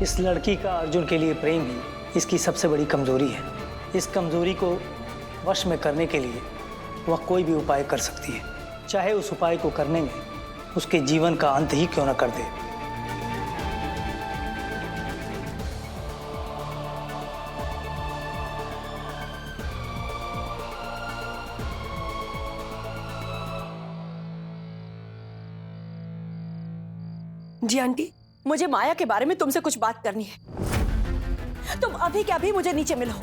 इस लड़की का अर्जुन के लिए प्रेम ही इसकी सबसे बड़ी कमजोरी है। इस कमजोरी को वश में करने के लिए वह कोई भी उपाय कर सकती है, चाहे उस उपाय को करने में उसके जीवन का अंत ही क्यों न कर दे। जी आंटी, मुझे माया के बारे में तुमसे कुछ बात करनी है। तुम अभी के अभी मुझे नीचे मिलो।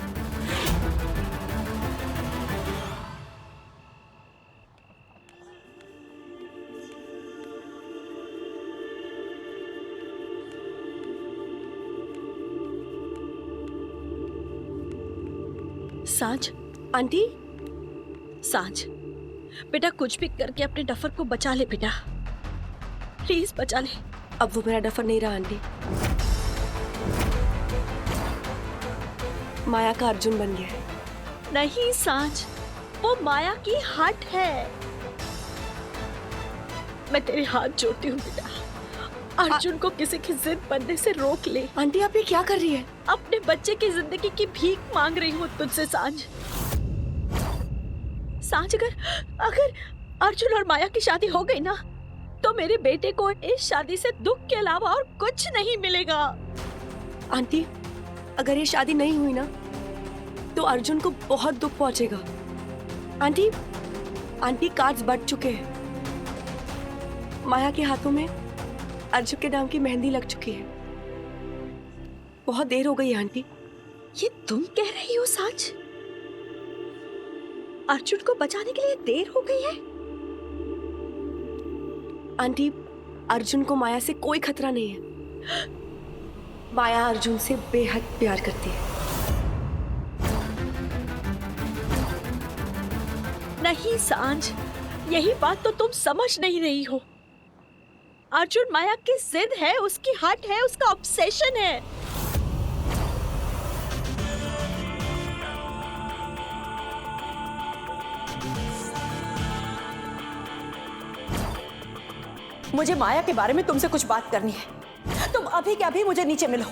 सांझ, आंटी, सांझ, बेटा कुछ भी करके अपने डफर को बचा ले बेटा, प्लीज बचा ले। अब वो मेरा डफर नहीं रहा आंटी, माया का अर्जुन बन गया है। नहीं सांझ, वो माया की हट है। मैं तेरे हाथ जोड़ती हूँ बेटा, अर्जुन को किसी की जिद बनने से रोक ले। आंटी आप ये क्या कर रही है? अपने बच्चे की जिंदगी की भीख मांग रही हूँ तुझसे सांझ। सांझ, अगर अर्जुन और माया की शादी हो गई ना, तो मेरे बेटे को इस शादी से दुख के अलावा और कुछ नहीं मिलेगा। आंटी, अगर ये शादी नहीं हुई ना, तो अर्जुन को बहुत दुख पहुंचेगा। आंटी, आंटी कार्ड्स बढ़ चुके हैं। माया के हाथों में अर्जुन के नाम की मेहंदी लग चुकी है। बहुत देर हो गई है आंटी। ये तुम कह रही हो सांझ? अर्जुन को बचाने के लिए देर हो गई है? आंटी, अर्जुन को माया से कोई खतरा नहीं है। माया अर्जुन से बेहद प्यार करती है। नहीं सांझ, यही बात तो तुम समझ नहीं रही हो। अर्जुन माया की जिद है, उसकी हट है, उसका ऑब्सेशन है। मुझे माया के बारे में तुमसे कुछ बात करनी है। तुम अभी के अभी मुझे नीचे मिलो।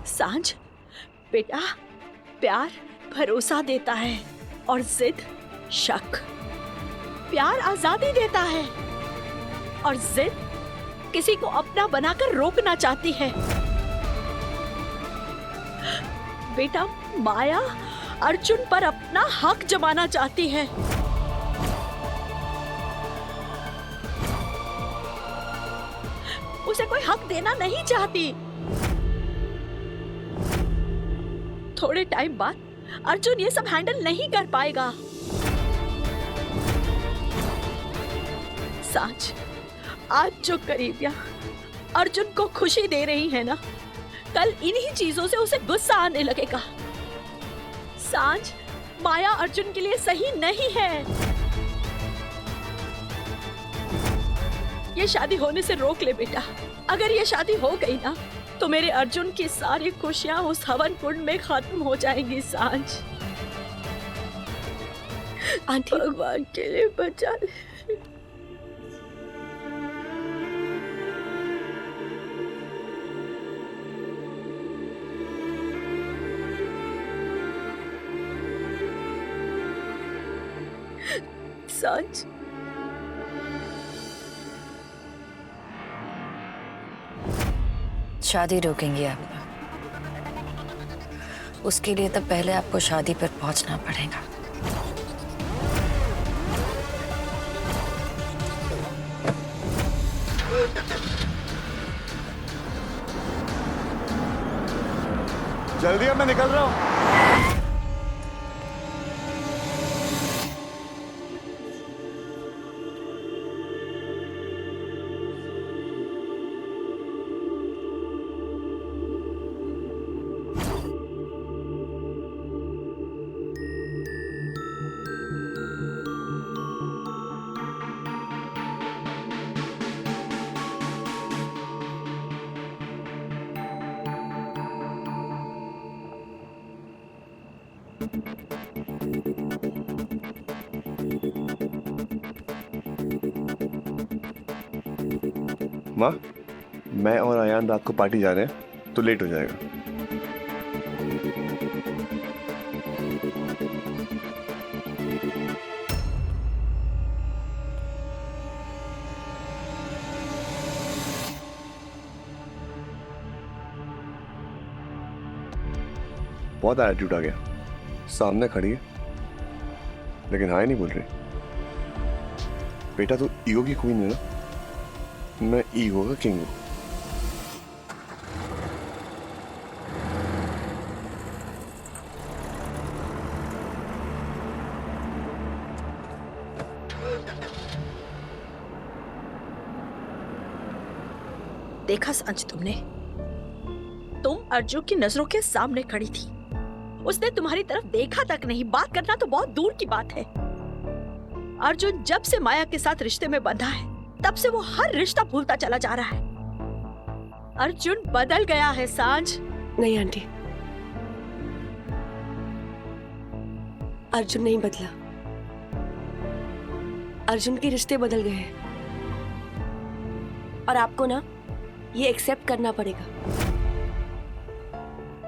सांझ, बेटा प्यार भरोसा देता है और जिद शक। प्यार आजादी देता है और जिद किसी को अपना बनाकर रोकना चाहती है। बेटा माया अर्जुन पर अपना हक जमाना चाहती है। उसे कोई हक देना नहीं चाहती। थोड़े टाइम बाद अर्जुन ये सब हैंडल नहीं कर पाएगा। सांझ, आज जो करीबियां अर्जुन को खुशी दे रही है ना, कल इन्हीं चीजों से उसे गुस्सा आने लगेगा। सांझ, माया अर्जुन के लिए सही नहीं है। ये शादी होने से रोक ले बेटा। अगर ये शादी हो गई ना, तो मेरे अर्जुन की सारी खुशियां उस हवन कुंड में खत्म हो जाएंगी। सांझ, आंटी, भगवान के लिए बचा ले। सांझ, शादी रोकेंगे आप? उसके लिए तो पहले आपको शादी पर पहुंचना पड़ेगा। जल्दी, अब मैं निकल रहा हूँ। माँ, मैं और अयान रात को पार्टी जा रहे हैं तो लेट हो जाएगा। बहुत एटीट्यूड आ गया, सामने खड़ी है लेकिन हाय नहीं बोल रही। बेटा तू ईगो की क्वीन है ना, मैं ईगो का किंग हूँ। देखा सांझ तुमने? तुम अर्जुन की नजरों के सामने खड़ी थी, उसने तुम्हारी तरफ देखा तक नहीं। बात करना तो बहुत दूर की बात है। अर्जुन जब से माया के साथ रिश्ते में बंधा है तब से वो हर रिश्ता भूलता चला जा रहा है। अर्जुन बदल गया है सांझ। नहीं आंटी, अर्जुन नहीं बदला। अर्जुन के रिश्ते बदल गए हैं और आपको ना ये एक्सेप्ट करना पड़ेगा।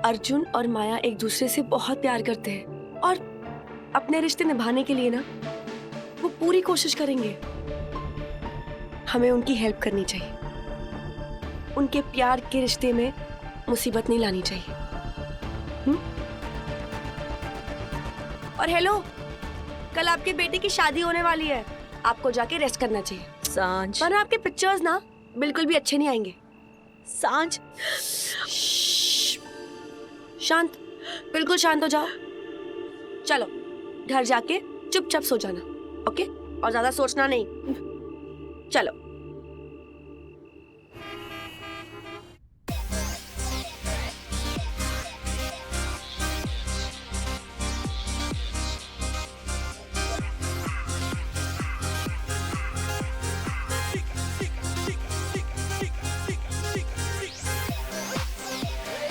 अर्जुन और माया एक दूसरे से बहुत प्यार करते हैं और अपने रिश्ते निभाने के लिए ना वो पूरी कोशिश करेंगे। हमें उनकी हेल्प करनी चाहिए। उनके प्यार के रिश्ते में मुसीबत नहीं लानी चाहिए। और हेलो, कल आपके बेटे की शादी होने वाली है, आपको जाके रेस्ट करना चाहिए। सांझ, वरना आपके पिक्चर्स ना बिल्कुल भी अच्छे नहीं आएंगे। सांझ, शांत, बिल्कुल शांत हो जाओ। चलो घर जाके चुपचाप सो जाना, ओके? और ज्यादा सोचना नहीं। चलो।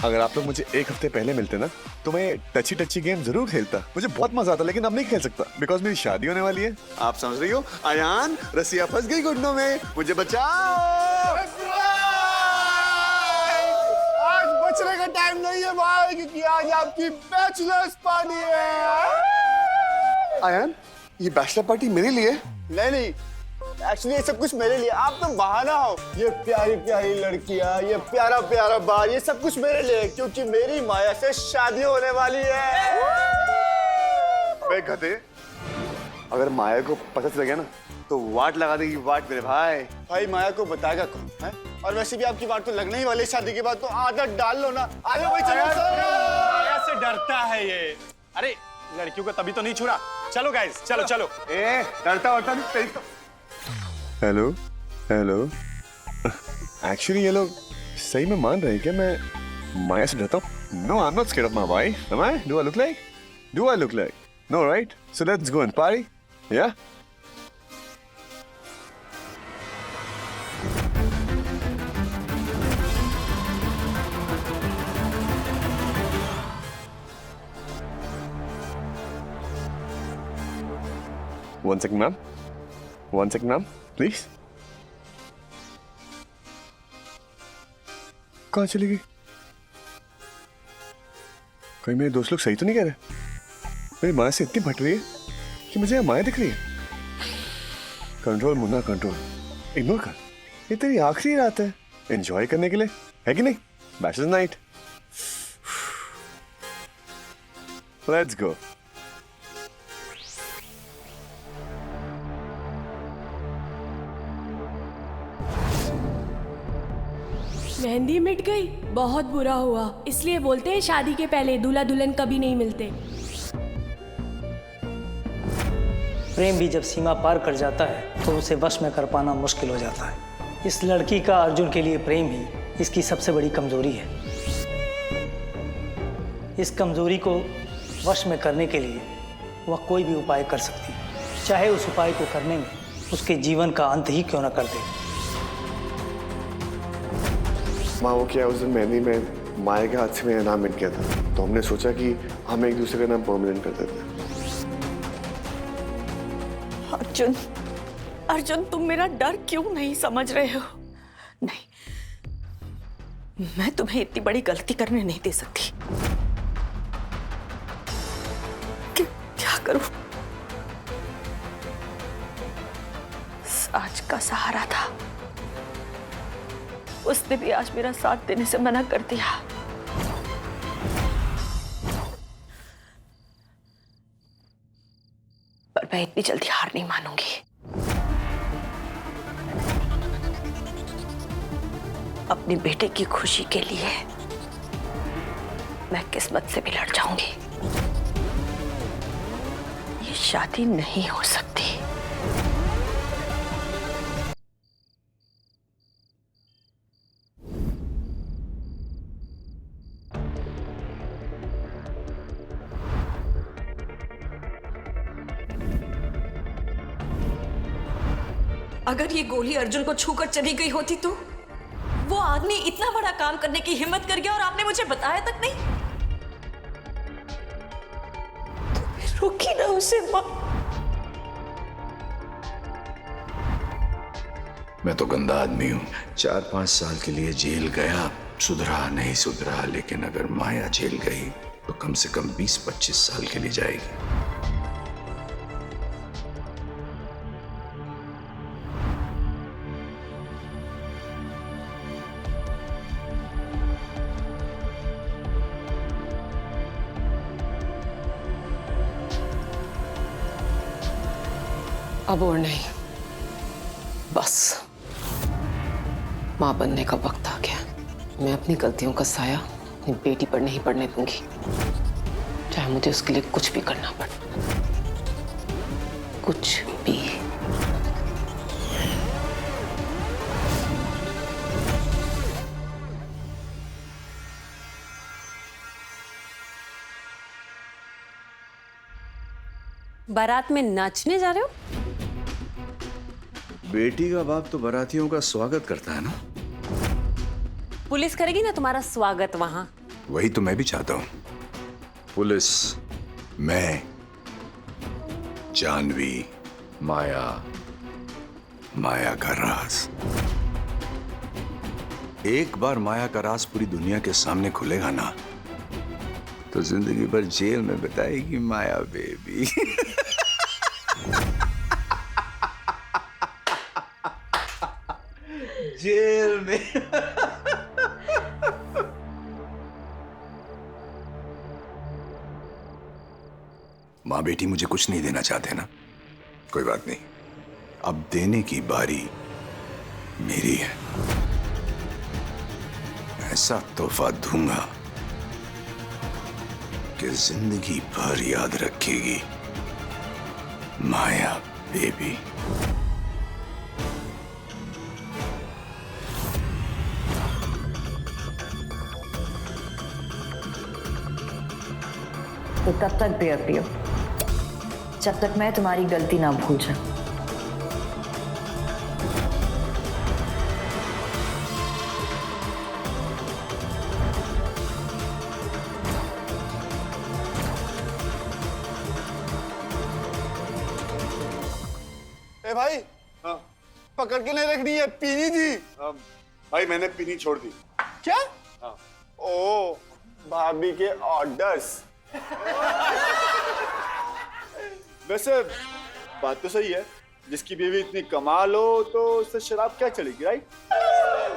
अगर आप लोग मुझे एक हफ्ते पहले मिलते ना तो मैं टची टची गेम जरूर खेलता। मुझे बहुत मजा आता, लेकिन अब नहीं खेल सकता बिकॉज मेरी शादी होने वाली है। आप समझ रही हो? अयान, रसिया फंस गई घुटनों में, मुझे बचाओ। आज बचने का टाइम नहीं है भाई, क्योंकि आज आपकी बैचलर्स पार्टी है। अयान, ये बैचलर पार्टी मेरे लिए? नहीं, एक्चुअली ये सब कुछ मेरे लिए। आप तो बहाना हो। ये प्यारी प्यारी लड़कियां, ये प्यारा प्यारा बार, ये सब कुछ मेरे लिए, क्योंकि मेरी माया से शादी होने वाली है। बे गधे, अगर माया को पता चल गया ना तो वाट लगा देगी, वाट मेरे भाई। भाई माया को बताएगा कौन है? और वैसे भी आपकी बात तो लगने ही वाली शादी के बाद, तो आदत डाल लो ना। आगे भाई चलो। माया से डरता है ये। अरे लड़कियों को तभी तो नहीं छुड़ा। चलो गाइस, चलो चलो। ए, डरता होता नहीं तेरी तो। हेलो हेलो, एक्चुअली ये लोग सही में मान रहे हैं क्या मैं माया से डरता हूँ? No, I am not scared of my wife. Am I? Do I look like? Do I look like? No, right? So let's go and party, yeah? One second, ma'am. One second, ma'am. Please. कहाँ चली गई? कहीं मेरे दोस्त लोग सही तो नहीं कह रहे? मेरी माया से इतनी भट रही है कि मुझे यहाँ माया दिख रही है। Control Munna, control. इग्नोर कर। ये तेरी आखिरी रात है एंजॉय करने के लिए, है कि नहीं? Bachelors night. Let's go. Mehndi मिट गई, बहुत बुरा हुआ। इसलिए बोलते हैं शादी के पहले दूल्हा दुल्हन कभी नहीं मिलते। प्रेम भी जब सीमा पार कर जाता है तो उसे वश में कर पाना मुश्किल हो जाता है। इस लड़की का अर्जुन के लिए प्रेम ही इसकी सबसे बड़ी कमजोरी है। इस कमजोरी को वश में करने के लिए वह कोई भी उपाय कर सकती है, चाहे उस उपाय को करने में उसके जीवन का अंत ही क्यों न कर दे। माँ, वो क्या, उस दिन मेहंदी में माया के हाथ से मेरा नाम मिट गया था, तो हमने सोचा कि हम एक दूसरे का नाम परमानेंट कर देते हैं। अर्जुन, अर्जुन, तुम मेरा डर क्यों नहीं समझ रहे हो? नहीं, मैं तुम्हें इतनी बड़ी गलती करने नहीं दे सकती। क्या करूं? साज का सहारा था, उसने भी आज मेरा साथ देने से मना कर दिया। पर मैं इतनी जल्दी हार नहीं मानूंगी। अपने बेटे की खुशी के लिए मैं किस्मत से भी लड़ जाऊंगी। ये शादी नहीं हो सकती। अगर ये गोली अर्जुन को छूकर चली गई होती तो वो आदमी इतना बड़ा काम करने की हिम्मत कर गया और आपने मुझे बताया तक नहीं। तो फिर रोकी ना उसे मां। मैं तो गंदा आदमी हूं। 4-5 साल के लिए जेल गया, सुधरा नहीं सुधरा, लेकिन अगर माया जेल गई तो कम से कम 20-25 साल के लिए जाएगी। अब और नहीं, बस मां बनने का वक्त आ गया। मैं अपनी गलतियों का साया अपनी बेटी पर नहीं पड़ने दूंगी, चाहे मुझे उसके लिए कुछ भी करना पड़े, कुछ भी। बारात में नाचने जा रहे हो? बेटी का बाप तो बारातियों का स्वागत करता है ना। पुलिस करेगी ना तुम्हारा स्वागत वहां। वही तो मैं भी चाहता हूं। पुलिस, मैं, जानवी, माया, माया का राज। एक बार माया का राज पूरी दुनिया के सामने खुलेगा ना, तो जिंदगी भर जेल में बिताएगी माया बेबी। जेल में। माँ बेटी मुझे कुछ नहीं देना चाहते ना, कोई बात नहीं। अब देने की बारी मेरी है। ऐसा तोहफा दूंगा कि जिंदगी भर याद रखेगी माया बेबी। तो तब तक बियर पियो जब तक मैं तुम्हारी गलती ना भूल जाऊं। ए भाई, पकड़ के नहीं रखनी है, पीनी थी। भाई मैंने पीनी छोड़ दी। क्या? ओ, भाभी के ऑर्डर्स। वैसे बात तो सही है, जिसकी बीवी इतनी कमाल हो तो उससे शराब क्या चलेगी, राइट?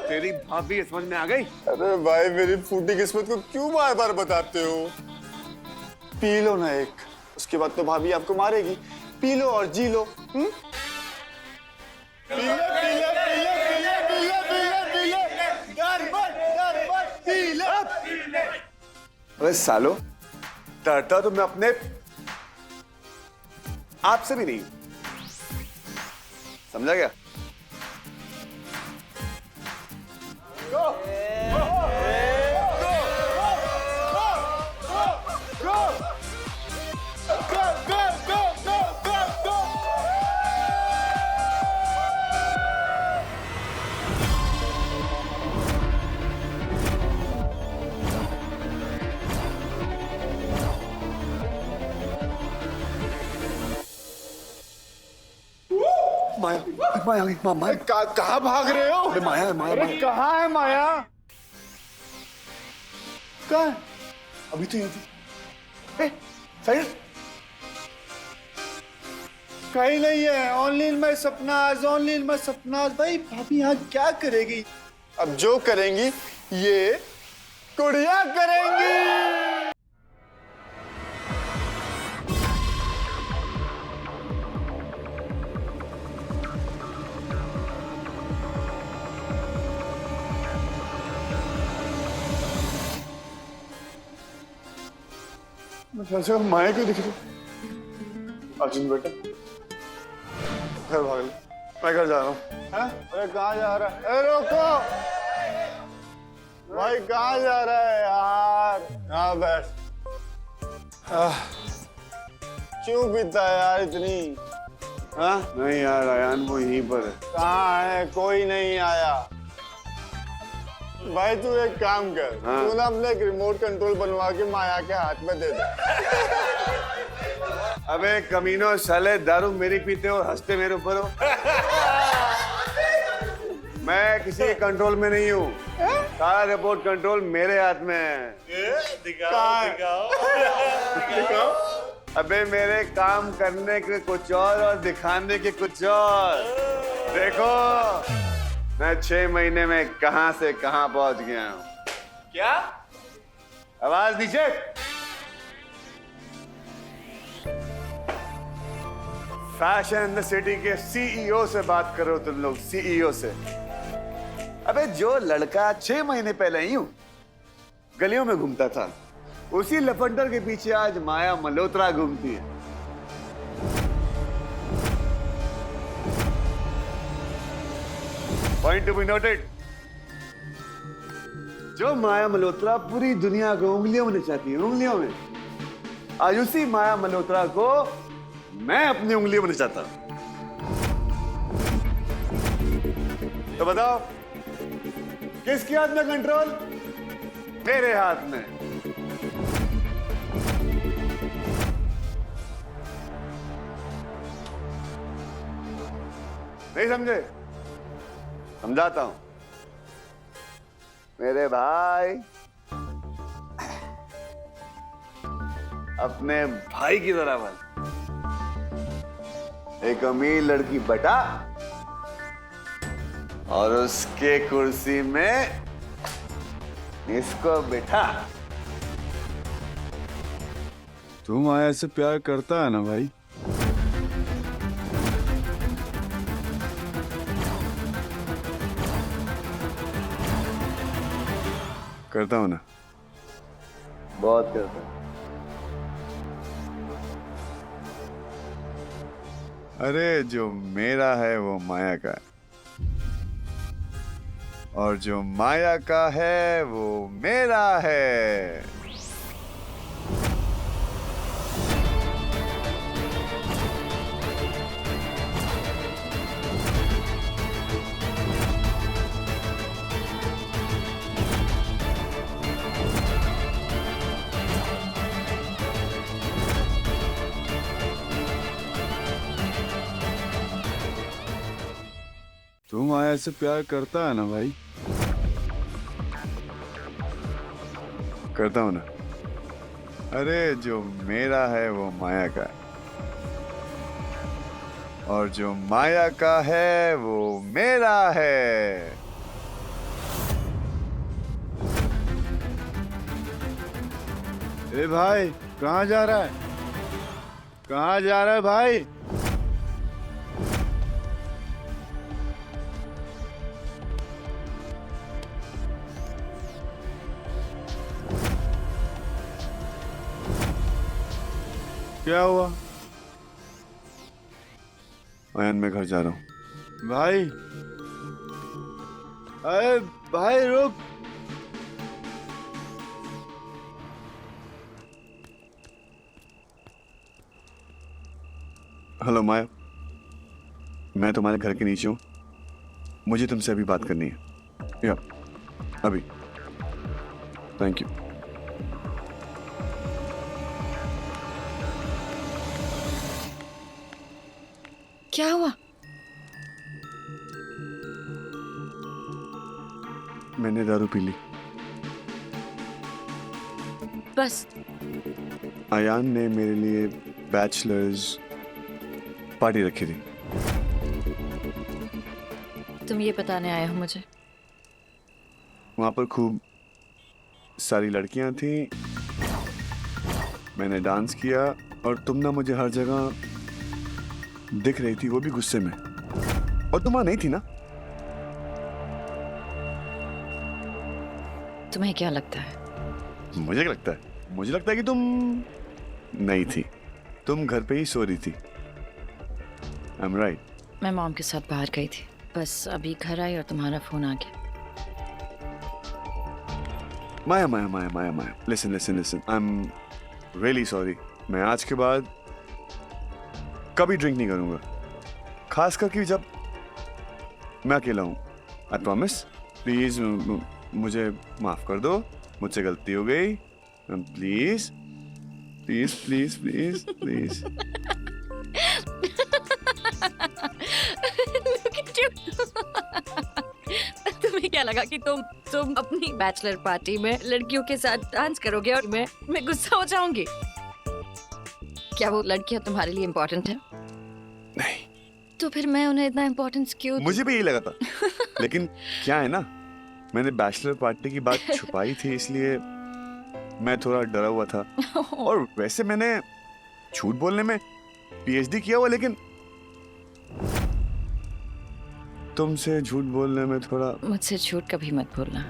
तेरी भाभी समझ में आ गई? अरे भाई, मेरी फूटी किस्मत को क्यों बार बार बताते हो? पी लो ना एक, उसके बाद तो भाभी आपको मारेगी। पी लो और जी लो। पी ले, पी ले, पी ले, पी ले, पी ले, पी ले, पी ले, गड़बड़, पी ले। अरे सालो, डरता तो मैं अपने आप से भी नहीं, समझा क्या? माया माया आ गई। माया कहाँ भाग रहे हो? अरे माया है, माया अरे माया। कहाँ है माया? कहाँ है? अभी तो यहाँ थी। ए, साइड। कहीं नहीं है। ओनली इन माय सपनाज, ओनली इन माय सपनाज। भाई भाभी यहाँ क्या करेगी? अब जो करेंगी ये कुड़िया करेंगी। मैं माया क्यों दिख रही? अर्जुन बेटा घर भाग ले, मैं घर जा रहा हूँ। अरे कहाँ जा रहा है? अरे रोको भाई, कहाँ जा रहा है यार? यहाँ बैठ। क्यों पीता है यार इतनी? हाँ नहीं यार, अयान वो यहीं पर है। कहाँ है? कोई नहीं आया। भाई तू एक काम कर, हाँ। तू ना अपने एक रिमोट कंट्रोल बनवा के माया के हाथ में दे दे। अबे कमीनो साले, दारू मेरी पीते हो, हंसते मेरे ऊपर हो। मैं किसी के कंट्रोल में नहीं हूँ। सारा रिपोर्ट कंट्रोल मेरे हाथ में है। दिखाओ। अबे मेरे काम करने के कुछ और दिखाने के कुछ और। देखो मैं 6 महीने में कहां से कहां पहुंच गया हूं। क्या? आवाज नीचे। फैशन इन द सिटी के सीईओ से बात करो तुम लोग, सीईओ से। अबे जो लड़का 6 महीने पहले ही हूं गलियों में घूमता था, उसी लफंडर के पीछे आज माया मल्होत्रा घूमती है। Point to be noted. जो माया मल्होत्रा पूरी दुनिया को उंगलियों में नचाती है, उंगलियों में, आज उसी माया मल्होत्रा को मैं अपनी उंगलियों में नचाता हूं। तो बताओ किसके हाथ में कंट्रोल? मेरे हाथ में। नहीं समझे? समझाता हूं। मेरे भाई, अपने भाई की तरह बन। एक अमीर लड़की बटा और उसके कुर्सी में इसको बिठा। तू माया से प्यार करता है ना भाई? करता हूं ना, बहुत करता हूं। अरे जो मेरा है वो माया का है, और जो माया का है वो मेरा है। तू माया से प्यार करता है ना भाई? करता हूं ना। अरे जो मेरा है वो माया का है, और जो माया का है वो मेरा है। ए भाई कहाँ जा रहा है? कहाँ जा रहा है भाई? क्या हुआ? अयान मैं घर जा रहा हूं। भाई, अरे भाई रुक। हेलो माया, मैं तुम्हारे घर के नीचे हूँ, मुझे तुमसे अभी बात करनी है। या अभी। Thank you. क्या हुआ? मैंने दारू पी ली। बस अयान ने मेरे लिए बैचलर्स पार्टी रखी थी। तुम ये बताने आए हो मुझे? वहाँ पर खूब सारी लड़कियाँ थी, मैंने डांस किया और तुम ना मुझे हर जगह दिख रही थी, वो भी गुस्से में। और तुम वहाँ नहीं थी ना। तुम्हें क्या लगता है? मुझे क्या लगता है? मुझे लगता है कि तुम नहीं थी, तुम घर पे ही सो रही थी। I'm right. मैं मॉम के साथ बाहर गई थी, बस अभी घर आई और तुम्हारा फोन आ गया। माया, listen. I'm really sorry. मैं आज के बाद कभी ड्रिंक नहीं करूंगा, खास करके जब मैं अकेला हूँ। I promise. प्लीज मुझे माफ कर दो, मुझसे गलती हो गई। Please please please please please. तुम्हें क्या लगा कि तुम अपनी बैचलर पार्टी में लड़कियों के साथ डांस करोगे और मैं गुस्सा हो जाऊंगी? क्या वो लड़कियां तुम्हारे लिए इम्पोर्टेंट है? नहीं। तो फिर मैं उन्हें इतना इम्पोर्टेंस क्यों? मुझे भी यही लगा था, लेकिन क्या है ना, मैंने बैचलर पार्टी की बात छुपाई थी, इसलिए मैं थोड़ा डरा हुआ था। और वैसे मैंने झूठ बोलने में पीएचडी किया हुआ, लेकिन तुमसे झूठ बोलने में थोड़ा। मुझसे झूठ कभी मत बोलना।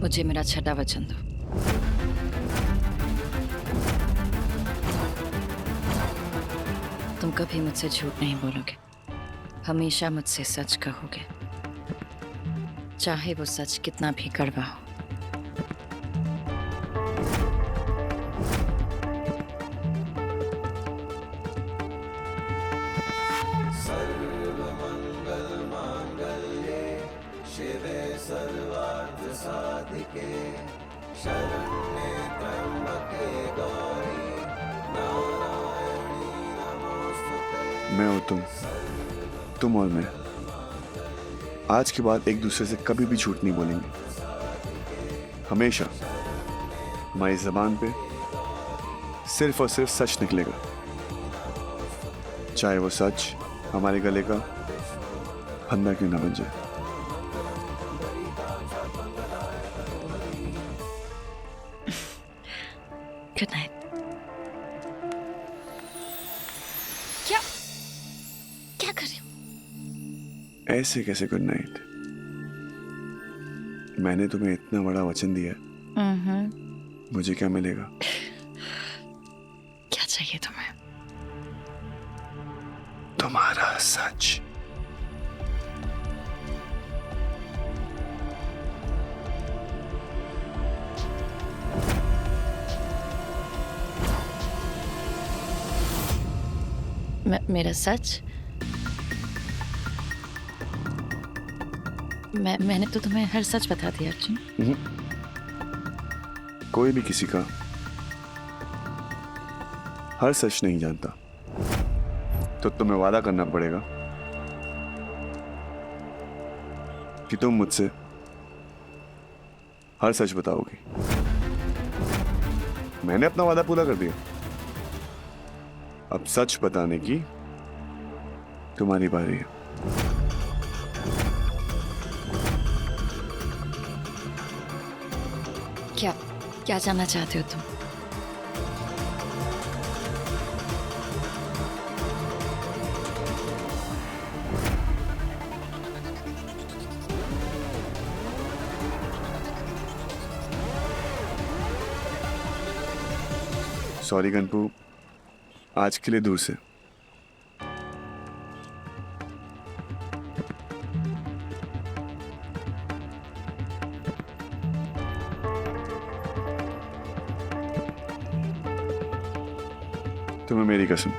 मुझे मेरा छठा वचन दो। तुम कभी मुझसे झूठ नहीं बोलोगे, हमेशा मुझसे सच कहोगे, चाहे वो सच कितना भी कड़वा हो। मैं और तुम और मैं आज के बाद एक दूसरे से कभी भी झूठ नहीं बोलेंगे। हमेशा हमारी जबान पे सिर्फ और सिर्फ सच निकलेगा, चाहे वो सच हमारे गले का फंदा क्यों ना बन जाए। Good night. क्या कर रही हो? ऐसे कैसे गुड नाइट? मैंने तुम्हें इतना बड़ा वचन दिया, मुझे क्या मिलेगा? क्या चाहिए तुम्हें? तुम्हारा सच। मेरा सच? मैंने तो तुम्हें हर सच बता दिया अर्जुन। कोई भी किसी का हर सच नहीं जानता, तो तुम्हें वादा करना पड़ेगा कि तुम मुझसे हर सच बताओगी। मैंने अपना वादा पूरा कर दिया, अब सच बताने की तुम्हारी बारी है। क्या जानना चाहते हो तुम? सॉरी गनपू, आज के लिए दूर से। तुम्हें मेरी कसम,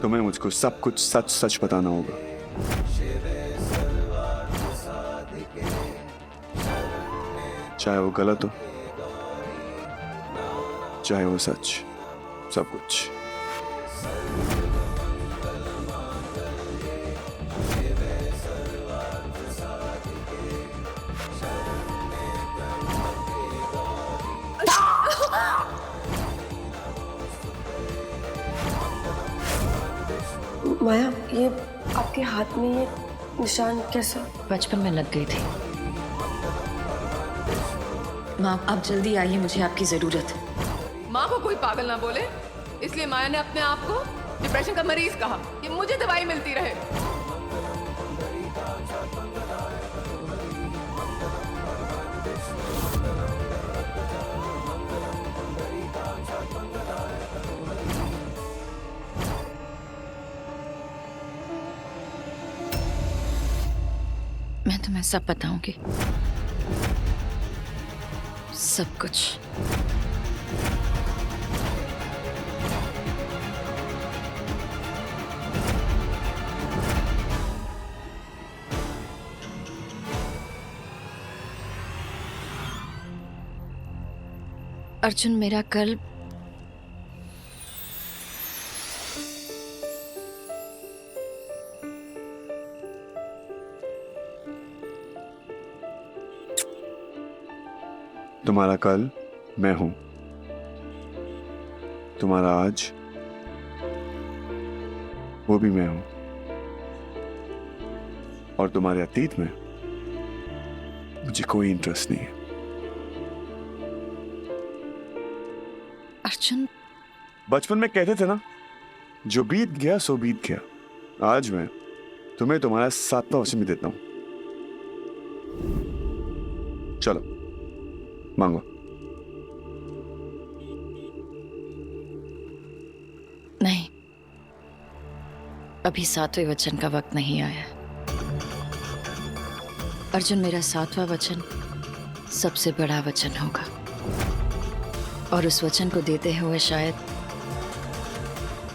तुम्हें मुझको सब कुछ सच सच बताना होगा। चाहे वो गलत हो, चाहे वो सच, सब कुछ। माया, ये आपके हाथ में ये निशान कैसा? बचपन में लग गई थी। माँ, आप जल्दी आइए, मुझे आपकी जरूरत है। माँ को कोई पागल ना बोले, इसलिए माया ने अपने आप को डिप्रेशन का मरीज कहा कि मुझे दवाई मिलती रहे। मैं तुम्हें सब बताऊंगी, सब कुछ। अर्जुन मेरा कल तुम्हारा कल मैं हूं, तुम्हारा आज वो भी मैं हूं, और तुम्हारे अतीत में मुझे कोई इंटरेस्ट नहीं है। अर्जुन, बचपन में कहते थे ना, जो बीत गया सो बीत गया। आज मैं तुम्हें तुम्हारा 7वां वचन भी देता हूं। चलो मांगो। नहीं, अभी 7वें वचन का वक्त नहीं आया। अर्जुन, मेरा 7वां वचन सबसे बड़ा वचन होगा, और उस वचन को देते हुए शायद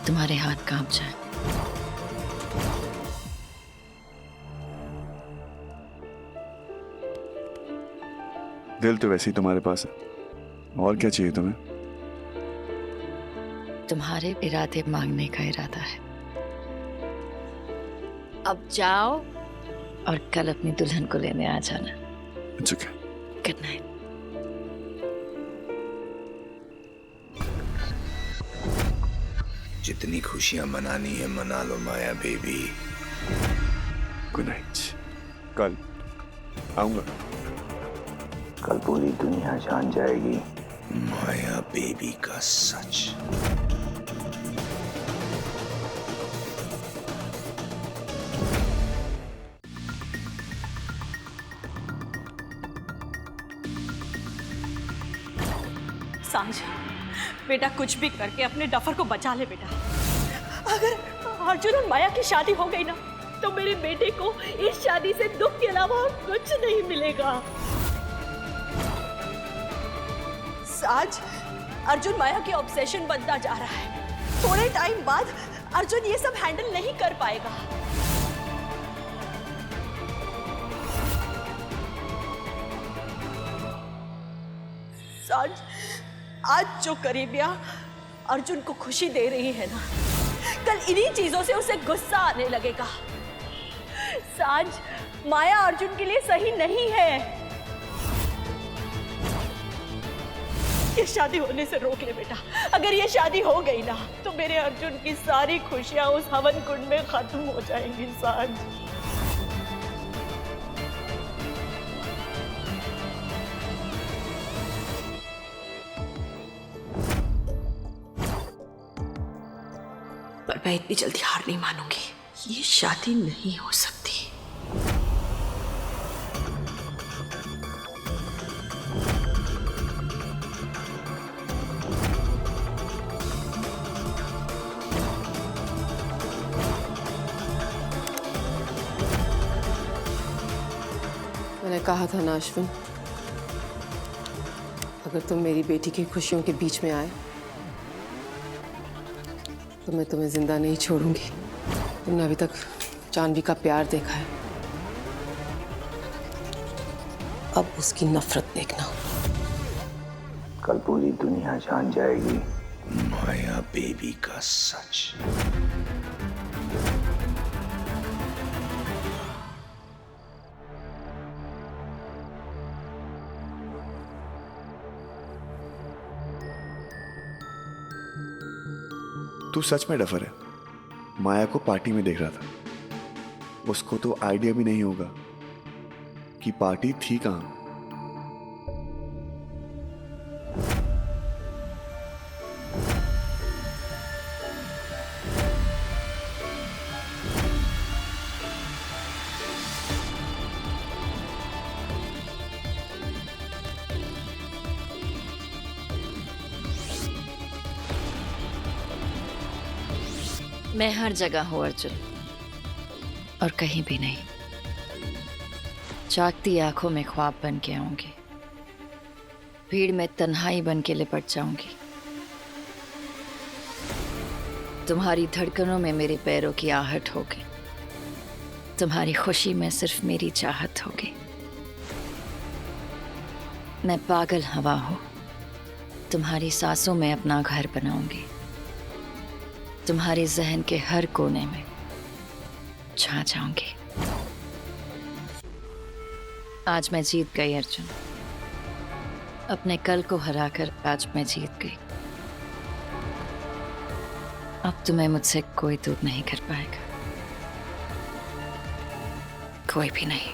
तुम्हारे हाथ कांप जाए। दिल तो वैसे ही तुम्हारे पास है, और क्या चाहिए तुम्हें? तुम्हारे इरादे मांगने का इरादा है। अब जाओ और कल अपनी दुल्हन को लेने आ जाना। Okay. Good night. जितनी खुशियां मनानी है मना लो माया बेबी। Good night. कल आऊंगा। कल पूरी दुनिया जान जाएगी माया बेबी का सच। सांझ, बेटा कुछ भी करके अपने डफर को बचा ले बेटा। अगर अर्जुन और माया की शादी हो गई ना, तो मेरे बेटे को इस शादी से दुख के अलावा और कुछ नहीं मिलेगा। आज अर्जुन माया के ऑब्सेशन बनता जा रहा है। थोड़े टाइम बाद अर्जुन ये सब हैंडल नहीं कर पाएगा। आज आज जो करीबिया अर्जुन को खुशी दे रही है ना, कल इन्हीं चीजों से उसे गुस्सा आने लगेगा। सांझ, माया अर्जुन के लिए सही नहीं है। ये शादी होने से रोक ले बेटा। अगर ये शादी हो गई ना, तो मेरे अर्जुन की सारी खुशियां उस हवन कुंड में खत्म हो जाएंगी। सांझ, पर मैं इतनी जल्दी हार नहीं मानूंगी। ये शादी नहीं हो सकती। मैंने कहा था ना अश्विन, अगर तुम मेरी बेटी की खुशियों के बीच में आए तो मैं तुम्हें जिंदा नहीं छोड़ूंगी। तुमने अभी तक जानवी का प्यार देखा है, अब उसकी नफरत देखना। कल पूरी दुनिया जान जाएगी माया बेबी का सच। तू सच में डफर है। माया को पार्टी में देख रहा था। उसको तो आइडिया भी नहीं होगा कि पार्टी थी कहां। मैं हर जगह हूँ अर्जुन, और कहीं भी नहीं। जागती आंखों में ख्वाब बन के आऊंगी, भीड़ में तन्हाई बन के लिपट जाऊंगी। तुम्हारी धड़कनों में मेरे पैरों की आहट होगी, तुम्हारी खुशी में सिर्फ मेरी चाहत होगी। मैं पागल हवा हूँ, तुम्हारी सांसों में अपना घर बनाऊंगी, तुम्हारे जहन के हर कोने में छा जाऊंगी। आज मैं जीत गई अर्जुन, अपने कल को हराकर आज मैं जीत गई। अब तुम्हें मुझसे कोई दूर नहीं कर पाएगा, कोई भी नहीं।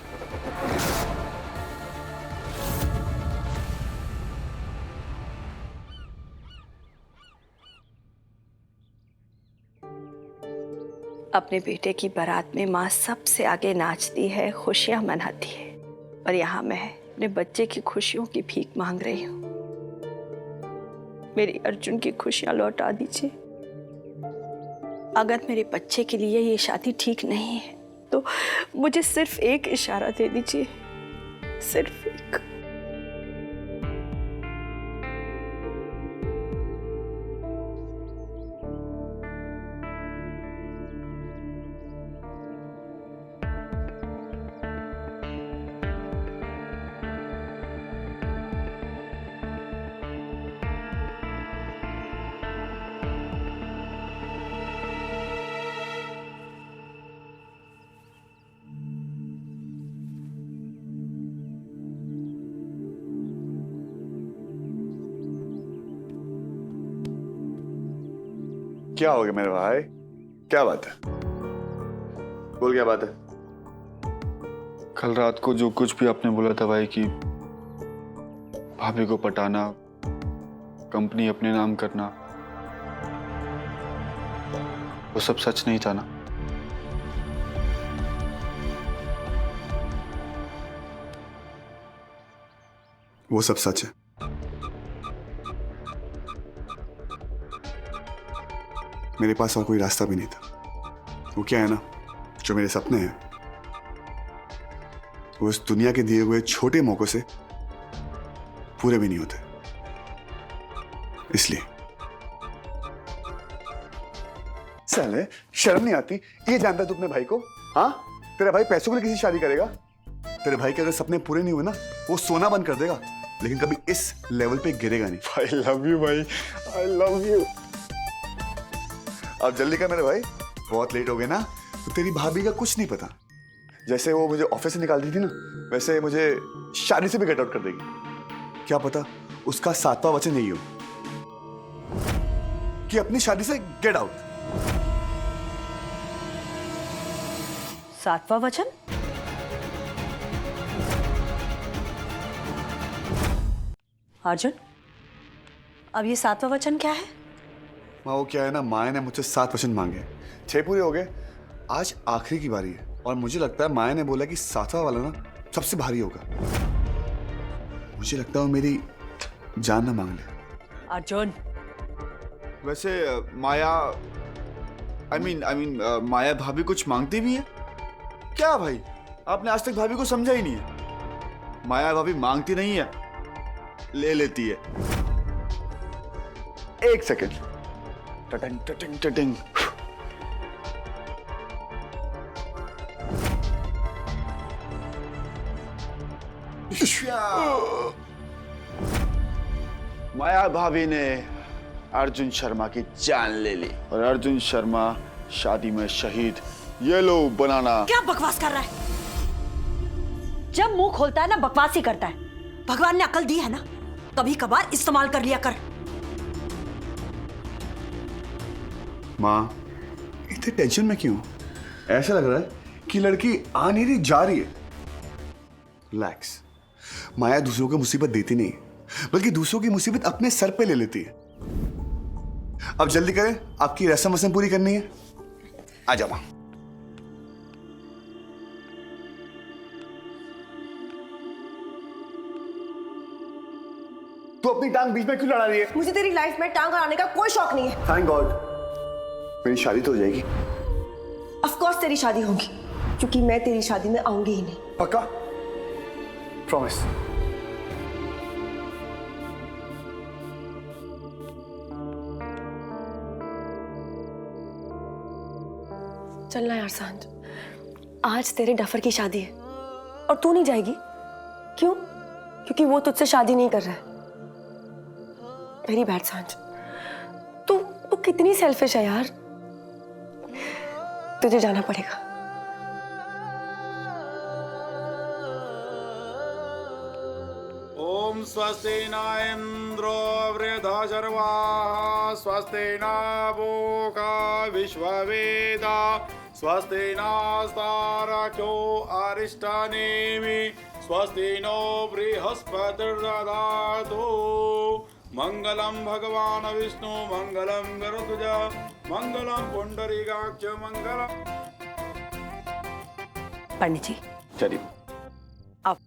अपने बेटे की बारात में माँ सबसे आगे नाचती है, खुशियां मनाती है, और यहाँ मैं अपने बच्चे की खुशियों की भीख मांग रही हूँ। मेरी अर्जुन की खुशियां लौटा दीजिए। अगर मेरे बच्चे के लिए ये शादी ठीक नहीं है तो मुझे सिर्फ एक इशारा दे दीजिए, सिर्फ एक। क्या हो गया मेरे भाई? क्या बात है? बोल, क्या बात है? कल रात को जो कुछ भी आपने बोला था भाई कि भाभी को पटाना, कंपनी अपने नाम करना, वो सब सच नहीं था ना? वो सब सच है। मेरे पास और कोई रास्ता भी नहीं था। वो क्या है ना, जो मेरे सपने हैं वो इस दुनिया के दिए हुए छोटे मौकों से पूरे भी नहीं होते। इसलिए साले शर्म नहीं आती? ये जानता तू अपने भाई को? हाँ, तेरा भाई पैसों के लिए किसी शादी करेगा? तेरे भाई के अगर सपने पूरे नहीं हुए ना, वो सोना बंद कर देगा, लेकिन कभी इस लेवल पे गिरेगा नहीं। आई लव यू भाई, आई लव यू। अब जल्दी कर मेरे भाई, बहुत लेट हो गए ना। तो तेरी भाभी का कुछ नहीं पता। जैसे वो मुझे ऑफिस से निकाल दी थी ना, वैसे मुझे शादी से भी गेट आउट कर देगी। क्या पता उसका 7वां वचन यही हो कि अपनी शादी से गेट आउट। 7वां वचन? अर्जुन, अब ये 7वां वचन क्या है? माँ, वो क्या है ना, माया ने मुझसे 7 वचन मांगे, 6 पूरे हो गए, आज आखिरी की बारी है। और मुझे लगता है माया ने बोला कि 7वां वाला ना सबसे भारी होगा। मुझे लगता है वो मेरी जान ना मांग ले। अर्जुन, वैसे माया आई मीन माया भाभी कुछ मांगती भी है क्या? भाई आपने आज तक भाभी को समझा ही नहीं है। माया भाभी मांगती नहीं है, ले लेती है। एक सेकेंड। टटिंग टटिंग टटिंग। माया भाभी ने अर्जुन शर्मा की जान ले ली और अर्जुन शर्मा शादी में शहीद। ये लो बनाना। क्या बकवास कर रहा है? जब मुंह खोलता है ना बकवास ही करता है। भगवान ने अकल दी है ना, कभी कभार इस्तेमाल कर लिया कर। माँ इतने टेंशन में क्यों? ऐसा लग रहा है कि लड़की आ नहीं रही, जा रही है। रिलैक्स। माया दूसरों को मुसीबत देती नहीं, बल्कि दूसरों की मुसीबत अपने सर पे ले लेती है। अब जल्दी करें, आपकी रस्म वस्म पूरी करनी है। आ जाओ माँ। तू अपनी टांग बीच में क्यों लड़ा रही है? मुझे तेरी लाइफ में टांग अड़ाने का कोई शौक नहीं है। थैंक गॉड मेरी शादी तो हो जाएगी। ऑफ कोर्स तेरी शादी होगी, क्योंकि मैं तेरी शादी में आऊंगी ही नहीं। पक्का? प्रॉमिस? चलना यार सांझ, आज तेरे डफर की शादी है और तू नहीं जाएगी। क्यों? क्योंकि वो तुझसे शादी नहीं कर रहा है। वेरी बैड सांझ, तू कितनी सेल्फिश है यार। तुझे जाना पड़ेगा। ओम स्वस्ति न इंद्रो वृद्धशर्वाः स्वस्ति न पूषा विश्ववेदा स्वस्ति नस्तारक्ष्यो अरिष्टनेमि स्वस्ति नो बृहस्पतिर्दधातु। मंगलम भगवान विष्णु मंगलम गरुड़ध्वज मंगलम पुंडरीकाक्ष मंगलम। पंडित जी चलिए। अब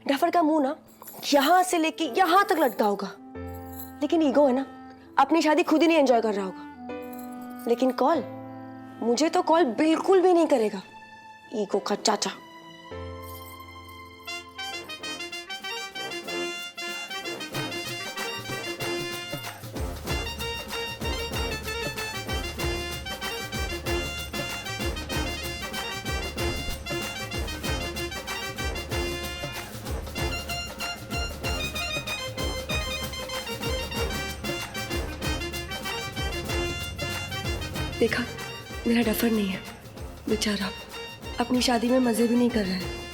डफर का मुंह ना यहां से लेके यहां तक लटका होगा, लेकिन ईगो है ना, अपनी शादी खुद ही नहीं एंजॉय कर रहा होगा। लेकिन कॉल, मुझे तो कॉल बिल्कुल भी नहीं करेगा, ईगो का चाचा। देखा, मेरा डफर नहीं है बेचारा, अपनी शादी में मजे भी नहीं कर रहा है।